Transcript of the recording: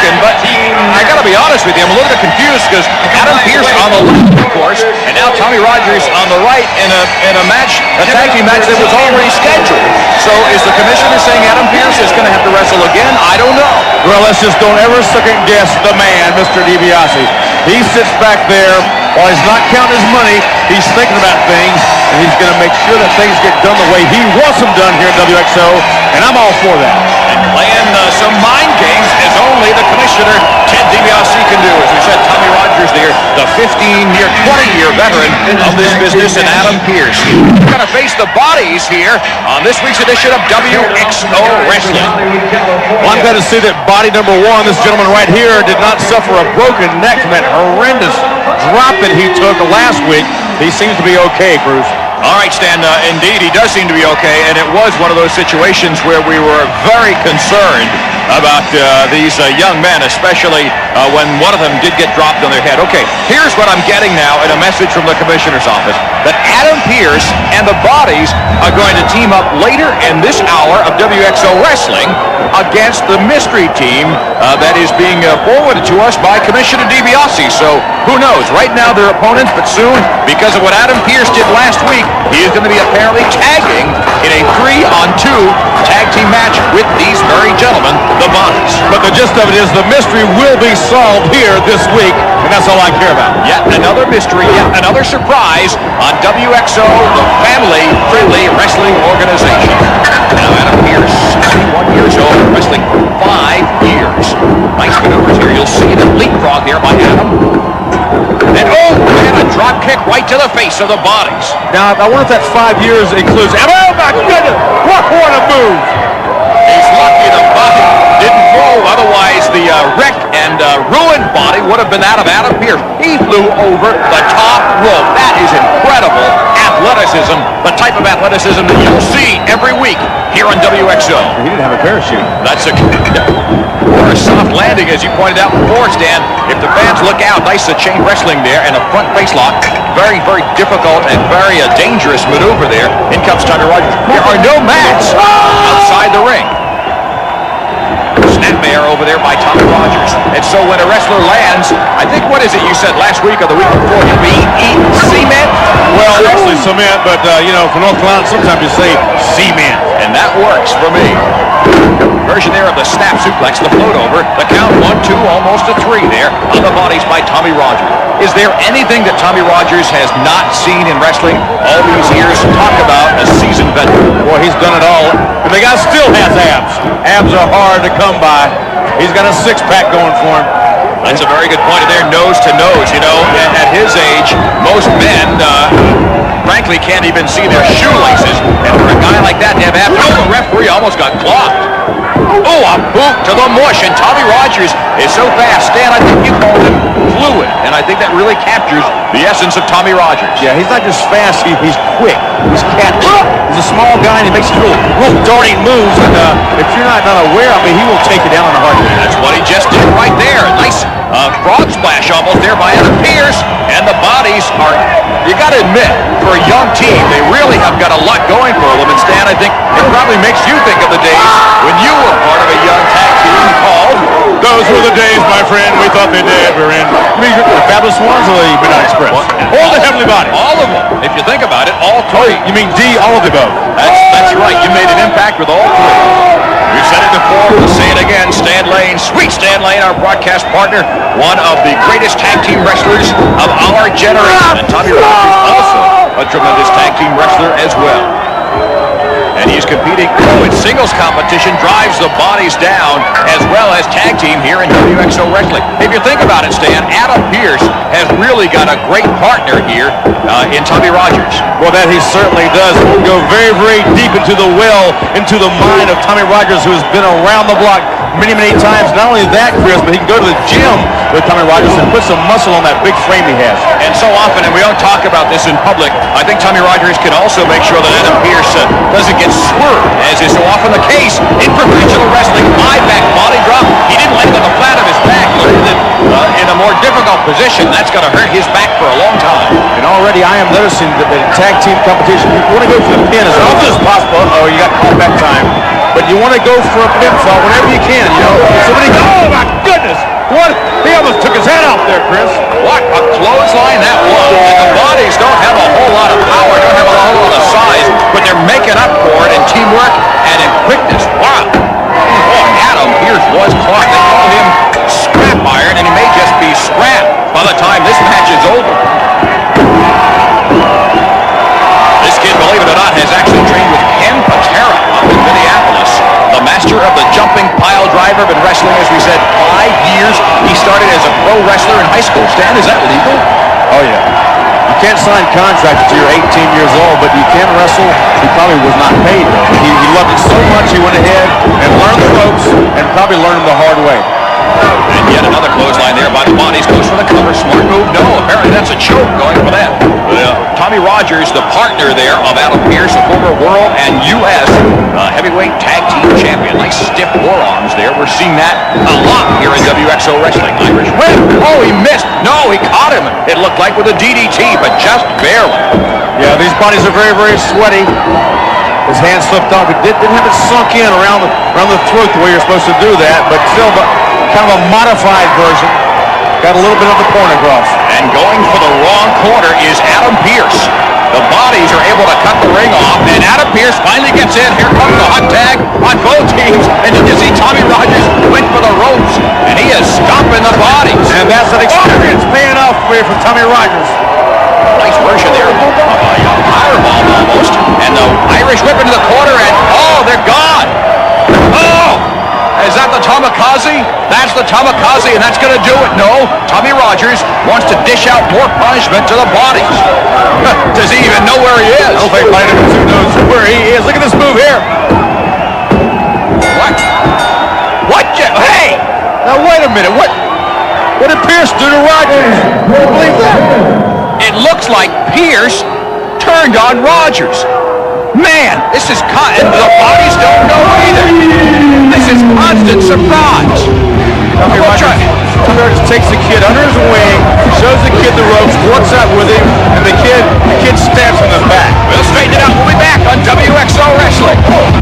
broken, but I got to be honest with you, I'm a little bit confused because Adam Pearce on the left, of course, and now Tommy Rogers on the right in a match, a tag team match that was already scheduled. So is the commissioner saying Adam Pearce is going to have to wrestle again? I don't know. Well, let's just don't ever second guess the man, Mr. DiBiase. He sits back there while he's not counting his money. He's thinking about things, and he's going to make sure that things get done the way he wants them done here in WXO, and I'm all for that. And playing some mind games as only the commissioner, Ted DiBiase, can do. As we said, Tommy Rogers there, the 15-year, 20-year veteran of this business, and Adam Pearce. We're going to face the bodies here on this week's edition of WXO Wrestling. Well, I'm glad to see that body number one, this gentleman right here, did not suffer a broken neck from that horrendous drop that he took last week. He seems to be okay, Bruce. All right, Stan, indeed, he does seem to be okay, and it was one of those situations where we were very concerned about these young men, especially when one of them did get dropped on their head. Okay, here's what I'm getting now in a message from the commissioner's office, that Adam Pearce and the Bodies are going to team up later in this hour of WXO Wrestling against the mystery team that is being forwarded to us by Commissioner DiBiase. So who knows? Right now they're opponents, but soon, because of what Adam Pearce did last week, he is going to be apparently tagging in a 3-on-2 tag team match with these very gentlemen, the Bodies. But the gist of it is the mystery will be solved here this week, and that's all I care about. Yet another mystery, yet another surprise on WXO, the family-friendly wrestling organization. Now Adam Pearce, 61 years old, wrestling for 5 years. Nice maneuvers here. You'll see the leapfrog there by Adam. And and a drop kick right to the face of the Bodies. Now, I wonder if that 5 years includes... Oh, my goodness! What a move! He's lucky the body didn't roll. Otherwise, the wreck and ruined body would have been that of Adam Pearce. He flew over the top rope. That is incredible athleticism, the type of athleticism that you'll see every week here on WXO. He didn't have a parachute. That's or a soft landing, as you pointed out before, Stan. If the fans look out, nice chain wrestling there and a front face lock. Very, very difficult and very dangerous maneuver there. In comes Tommy Rogers. There are no mats outside the ring. Snapmare over there by Tommy Rogers. And so when a wrestler lands, I think, what is it you said last week or the week before? He'll be eating cement? Well, actually cement, but, for North Carolina, sometimes you say cement. And that works for me. Version there of the snap suplex, the float over, the count 1, 2, almost a 3 there on the Bodies by Tommy Rogers. Is there anything that Tommy Rogers has not seen in wrestling all these years? Talk about a seasoned veteran. Boy, he's done it all. And the guy still has abs. Abs are hard to come by. He's got a six-pack going for him. That's a very good point there, nose to nose. At his age, most men, frankly, can't even see their shoelaces. And for a guy like that to have abs, the referee almost got clocked. Oh, a boot to the mush, and Tommy Rogers is so fast. Stan, I think you called him fluid, and I think that really captures the essence of Tommy Rogers. Yeah, he's not just fast, he's quick. He's catchy. He's a small guy, and he makes real darting moves, and if you're not aware of it, he will take you down in a heartbeat. That's what he just did right there. Nice frog splash almost there by Adam Pearce, and the Bodies are, you got to admit, for a young team, they really have got a lot going for them, and Stan, I think it probably makes you think of the days when you were part of a young tag team called... Those were the days, my friend, we thought they did. We were in the Fabulous Swans or the Midnight Express? All the Heavenly Bodies. All of them. If you think about it, all 3. You mean D, all of the above? That's right. You made an impact with all 3. We've said it before, we'll say it again. Stan Lane, sweet Stan Lane, our broadcast partner, one of the greatest tag team wrestlers of our generation. And Tommy Rogers, also a tremendous tag team wrestler as well. And he's competing in singles competition, drives the Bodies down, as well as tag team here in WXO Wrestling. If you think about it, Stan, Adam Pearce has really got a great partner here in Tommy Rogers. Well, that he certainly does. He can go very, very deep into the well, into the mind of Tommy Rogers, who has been around the block many, many times. Not only that, Chris, but he can go to the gym with Tommy Rogers and put some muscle on that big frame he has. And so often, and we don't talk about this in public, I think Tommy Rogers can also make sure that Adam Pearce doesn't get swerved, as is so often the case in professional wrestling. High back body drop. He didn't land on the flat of his back. Landed in a more difficult position. That's going to hurt his back for a long time. And already I am noticing that in tag team competition, you want to go for the pin as often as possible. Oh, you got called back time. But you want to go for a pinfall whenever you can, So when he, oh my goodness! goodness. What? He almost took his head off there, Chris. What a clothesline that was. And the bodies don't have a whole lot of power, don't have a whole lot of size, but they're making up for it in teamwork and in quickness. Wow. Boy, Adam Pearce was caught. They call him Scrap Iron, and he may just be scrap by the time this match is over. This kid, believe it or not, has actually trained with Ken Patera up in Minneapolis. The master of the jumping pile driver, been wrestling, as we said, 5 years. He started as a pro wrestler in high school. Stan, is that legal? Oh, yeah. You can't sign contracts until you're 18 years old, but you can wrestle. He probably was not paid. He loved it so much, he went ahead and learned the ropes and probably learned them the hard way. And yet another clothesline there by the bodies. Goes for the cover. Smart move. No, apparently that's a choke going for that. Tommy Rogers, the partner there of Adam Pearce, a former world and U.S. Heavyweight tag team champion. Nice stiff forearms there. We're seeing that a lot here in WXO Wrestling. Irish whip. Oh, he missed. No, he caught him. It looked like with a DDT, but just barely. Yeah, these bodies are very, very sweaty. His hand slipped off. It didn't have it sunk in around the throat the way you're supposed to do that, but still kind of a modified version. Got a little bit of the point across. And going for the wrong corner is Adam Pearce. The bodies are able to cut the ring off, and Adam Pearce finally gets in. Here comes the hot tag on both teams, and you can see Tommy Rogers went for the ropes, and he is stomping the bodies. And that's an experience paying off for you from Tommy Rogers. Nice version there of a firebomb almost. And the Irish whip into the corner, and oh, they're gone. Oh! Is that the Tamikaze? That's the Tamikaze, and that's going to do it. No, Tommy Rogers wants to dish out more punishment to the bodies. Does he even know where he is? I don't think Vitamin 2 knows where he is. Look at this move here. What? Hey! Now, wait a minute. What did Pearce do to Rogers? Can you believe that? It looks like Pearce turned on Rogers. Man, this is and the bodies don't know